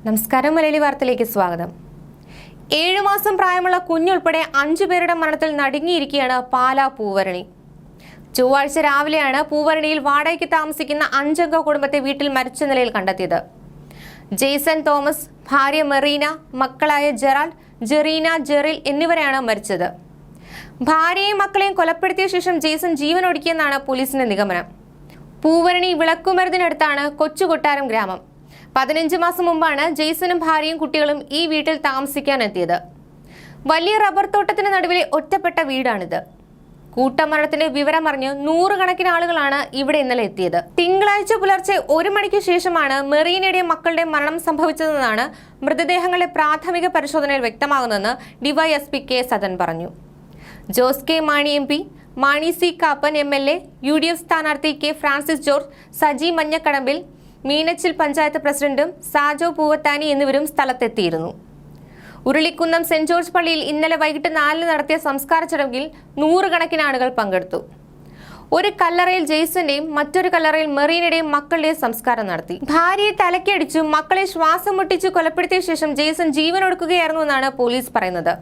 നമസ്കാരം. മലയാളി വാർത്തയിലേക്ക് സ്വാഗതം. 7 മാസം പ്രായമുള്ള കുഞ്ഞുൾപ്പെടെ 5 പേരുടെ മരണത്തിൽ നടുങ്ങിയിരിക്കുകയാണ് പാലാ പൂവരണി. ചൊവ്വാഴ്ച രാവിലെയാണ് പൂവരണിയിൽ വാടകയ്ക്ക് താമസിക്കുന്ന 5 അംഗ കുടുംബത്തെ വീട്ടിൽ മരിച്ച നിലയിൽ കണ്ടെത്തിയത്. ജെയ്സൺ തോമസ്, ഭാര്യ മെറീന, മക്കളായ ജെറാൾഡ്, ജെറീന, ജെറിൽ എന്നിവരെയാണ് മരിച്ചത്. ഭാര്യയെയും മക്കളെയും കൊലപ്പെടുത്തിയ ശേഷം ജെയ്സൺ ജീവനൊടുക്കിയെന്നാണ് പോലീസിന്റെ നിഗമനം. പൂവരണി വിളക്കുമരുന്നിനടുത്താണ് കൊച്ചുകൊട്ടാരം ഗ്രാമം. 15 മാസം മുമ്പാണ് ജെയ്സണും ഭാര്യയും കുട്ടികളും ഈ വീട്ടിൽ താമസിക്കാനെത്തിയത്. വലിയ റബ്ബർ തോട്ടത്തിന് നടുവിലെ ഒറ്റപ്പെട്ട വീടാണിത്. കൂട്ടമരണത്തിന്റെ വിവരമറിഞ്ഞ് 100 കണക്കിന് ആളുകളാണ് ഇവിടെ ഇന്നലെ എത്തിയത്. തിങ്കളാഴ്ച പുലർച്ചെ 1 മണിക്ക് ശേഷമാണ് മെറീനയുടെയും മക്കളുടെ മരണം സംഭവിച്ചതെന്നാണ് മൃതദേഹങ്ങളുടെ പ്രാഥമിക പരിശോധനയിൽ വ്യക്തമാകുന്നതെന്ന് ഡിവൈഎസ്പി കെ സദൻ പറഞ്ഞു. Jose K Mani MP, Mani C Kappan MLA, UDF സ്ഥാനാർത്ഥി K Francis George, Saji Manjakadambil, Meenachil panchayat പ്രസിഡന്റും സാജോ പൂവത്താനി എന്നിവരും സ്ഥലത്തെത്തിയിരുന്നു. ഉരുളിക്കുന്നം സെന്റ് ജോർജ് പള്ളിയിൽ ഇന്നലെ വൈകിട്ട് 4 നടത്തിയ സംസ്കാര ചടങ്ങിൽ 100 കണക്കിന് ആളുകൾ പങ്കെടുത്തു. ഒരു കല്ലറയിൽ ജെയ്സന്റെയും മറ്റൊരു കല്ലറയിൽ മെറീനയുടെയും മക്കളുടെയും സംസ്കാരം നടത്തി. ഭാര്യയെ തലക്കടിച്ചു മക്കളെ ശ്വാസം മുട്ടിച്ച് കൊലപ്പെടുത്തിയ ശേഷം ജെയ്സൺ ജീവനൊടുക്കുകയായിരുന്നു എന്നാണ് പോലീസ് പറയുന്നത്.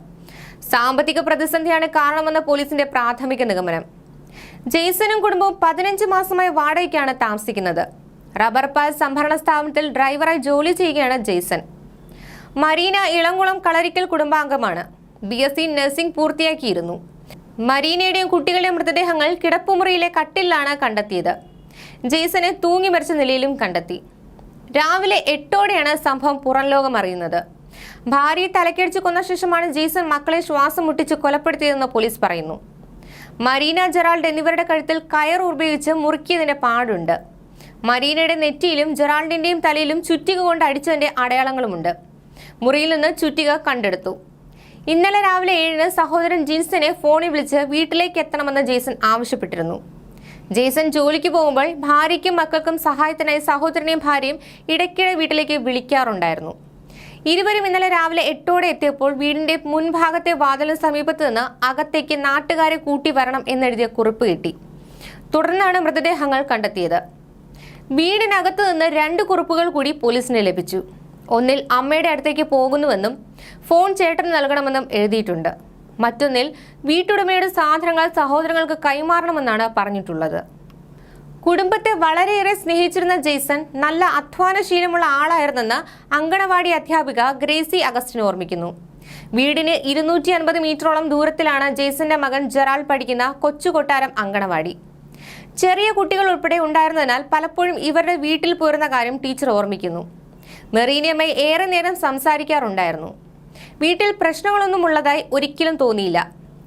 സാമ്പത്തിക പ്രതിസന്ധിയാണ് കാരണമെന്ന പോലീസിന്റെ പ്രാഥമിക നിഗമനം. ജെയ്സണും കുടുംബവും 15 മാസമായി വാടകയ്ക്കാണ് താമസിക്കുന്നത്. റബ്ബർ പാൽ സംഭരണ സ്ഥാപനത്തിൽ ഡ്രൈവറായി ജോലി ചെയ്യുകയാണ് ജെയ്സൺ. മരീന ഇളംകുളം കളരിക്കൽ കുടുംബാംഗമാണ്. BSc നഴ്സിംഗ് പൂർത്തിയാക്കിയിരുന്നു. മരീനയുടെയും കുട്ടികളുടെയും മൃതദേഹങ്ങൾ കിടപ്പുമുറിയിലെ കട്ടിലാണ് കണ്ടെത്തിയത്. ജെയ്സനെ തൂങ്ങി മരിച്ച നിലയിലും കണ്ടെത്തി. രാവിലെ 8ഓടെയാണ് സംഭവം പുറം ലോകം അറിയുന്നത്. ഭാര്യയെ തലക്കടിച്ച് കൊന്ന ശേഷമാണ് ജെയ്സൺ മക്കളെ ശ്വാസം മുട്ടിച്ച് കൊലപ്പെടുത്തിയതെന്ന് പോലീസ് പറയുന്നു. മരീന, ജെറാൾഡ് എന്നിവരുടെ കഴുത്തിൽ കയർ ഉപയോഗിച്ച് മുറുക്കിയതിന്റെ പാടുണ്ട്. മരീനയുടെ നെറ്റിയിലും ജെറാൾഡിന്റെയും തലയിലും ചുറ്റിക കൊണ്ട് അടിച്ചതിന്റെ അടയാളങ്ങളുമുണ്ട്. മുറിയിൽ നിന്ന് ചുറ്റിക കണ്ടെടുത്തു. ഇന്നലെ രാവിലെ 7-ന് സഹോദരൻ ജിൻസനെ ഫോണിൽ വിളിച്ച് വീട്ടിലേക്ക് എത്തണമെന്ന് ജെയ്സൺ ആവശ്യപ്പെട്ടിരുന്നു. ജെയ്സൺ ജോലിക്ക് പോകുമ്പോൾ ഭാര്യയ്ക്കും മക്കൾക്കും സഹായത്തിനായി സഹോദരനെയും ഭാര്യയും ഇടയ്ക്കിടെ വീട്ടിലേക്ക് വിളിക്കാറുണ്ടായിരുന്നു. ഇരുവരും ഇന്നലെ രാവിലെ 8ഓടെ എത്തിയപ്പോൾ വീടിന്റെ മുൻഭാഗത്തെ വാതിലിന് സമീപത്ത് നിന്ന് അകത്തേക്ക് നാട്ടുകാരെ കൂട്ടി വരണം എന്നെഴുതിയ കുറിപ്പ് കിട്ടി. തുടർന്നാണ് മൃതദേഹങ്ങൾ കണ്ടെത്തിയത്. വീടിനകത്ത് നിന്ന് 2 കുറിപ്പുകൾ കൂടി പോലീസിന് ലഭിച്ചു. ഒന്നിൽ അമ്മയുടെ അടുത്തേക്ക് പോകുന്നുവെന്നും ഫോൺ ചേട്ടന് നൽകണമെന്നും എഴുതിയിട്ടുണ്ട്. മറ്റൊന്നിൽ വീട്ടുടമയുടെ സാധനങ്ങൾ സഹോദരങ്ങൾക്ക് കൈമാറണമെന്നാണ് പറഞ്ഞിട്ടുള്ളത്. കുടുംബത്തെ വളരെയേറെ സ്നേഹിച്ചിരുന്ന ജെയ്സൺ നല്ല അധ്വാനശീലമുള്ള ആളായിരുന്നെന്ന് അങ്കണവാടി അധ്യാപിക ഗ്രേസി അഗസ്റ്റിൻ ഓർമ്മിക്കുന്നു. വീടിന് 250 മീറ്ററോളം ദൂരത്തിലാണ് ജെയ്സന്റെ മകൻ ജെറാൾഡ് പഠിക്കുന്ന കൊച്ചുകൊട്ടാരം അങ്കണവാടി. ചെറിയ കുട്ടികൾ ഉൾപ്പെടെ ഉണ്ടായിരുന്നതിനാൽ പലപ്പോഴും ഇവരുടെ വീട്ടിൽ പോരുന്ന കാര്യം ടീച്ചർ ഓർമ്മിക്കുന്നു. മെറീനയുമായി ഏറെ നേരം സംസാരിക്കാറുണ്ടായിരുന്നു. വീട്ടിൽ പ്രശ്നങ്ങളൊന്നും ഉള്ളതായി ഒരിക്കലും തോന്നിയില്ല.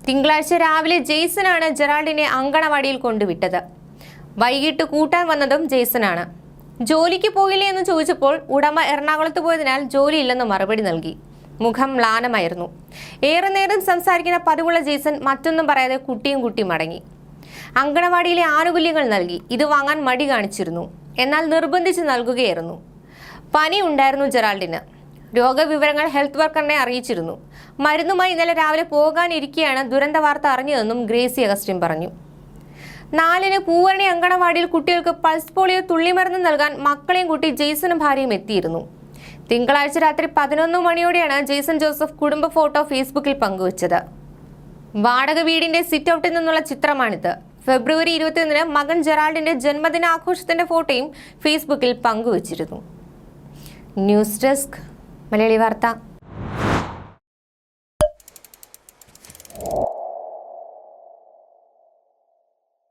തിങ്കളാഴ്ച രാവിലെ ജെയ്സനാണ് ജെറാൾഡിനെ അങ്കണവാടിയിൽ കൊണ്ടുവിട്ടത്. വൈകിട്ട് കൂട്ടാൻ വന്നതും ജെയ്സനാണ്. ജോലിക്ക് പോയില്ലേ എന്ന് ചോദിച്ചപ്പോൾ ഉടമ എറണാകുളത്ത് പോയതിനാൽ ജോലിയില്ലെന്ന് മറുപടി നൽകി. മുഖം മ്ലാനമായിരുന്നു. ഏറെ നേരം സംസാരിക്കുന്ന പതിവുള്ള ജെയ്സൺ മറ്റൊന്നും പറയാതെ കുട്ടിയും കുട്ടി മടങ്ങി. അങ്കണവാടിയിലെ ആനുകൂല്യങ്ങൾ നൽകി. ഇത് വാങ്ങാൻ മടി കാണിച്ചിരുന്നു. എന്നാൽ നിർബന്ധിച്ച് നൽകുകയായിരുന്നു. പനി ഉണ്ടായിരുന്നു ജെറാൾഡിന്. രോഗവിവരങ്ങൾ ഹെൽത്ത് വർക്കറിനെ അറിയിച്ചിരുന്നു. മരുന്നുമായി ഇന്നലെ രാവിലെ പോകാനിരിക്കെയാണ് ദുരന്ത വാർത്ത അറിഞ്ഞതെന്നും ഗ്രേസി അഗസ്റ്റിൻ പറഞ്ഞു. 4-ന് പൂവരണി അങ്കണവാടിയിൽ കുട്ടികൾക്ക് പൾസ് പോളിയോ തുള്ളിമരുന്ന് നൽകാൻ മക്കളെയും കൂട്ടി ജെയ്സണും ഭാര്യയും എത്തിയിരുന്നു. തിങ്കളാഴ്ച രാത്രി 11 മണിയോടെയാണ് ജെയ്സൺ ജോസഫ് കുടുംബ ഫോട്ടോ ഫേസ്ബുക്കിൽ പങ്കുവച്ചത്. വാടക വീടിന്റെ സിറ്റ് ഔട്ടിൽ നിന്നുള്ള ചിത്രമാണിത്. ഫെബ്രുവരി 21-ന് മകൻ ജെറാൾഡിന്റെ ജന്മദിനാഘോഷത്തിന്റെ ഫോട്ടോയും ഫേസ്ബുക്കിൽ പങ്കുവച്ചിരുന്നു. ന്യൂസ് ഡെസ്ക്, മലയാളി വാർത്ത.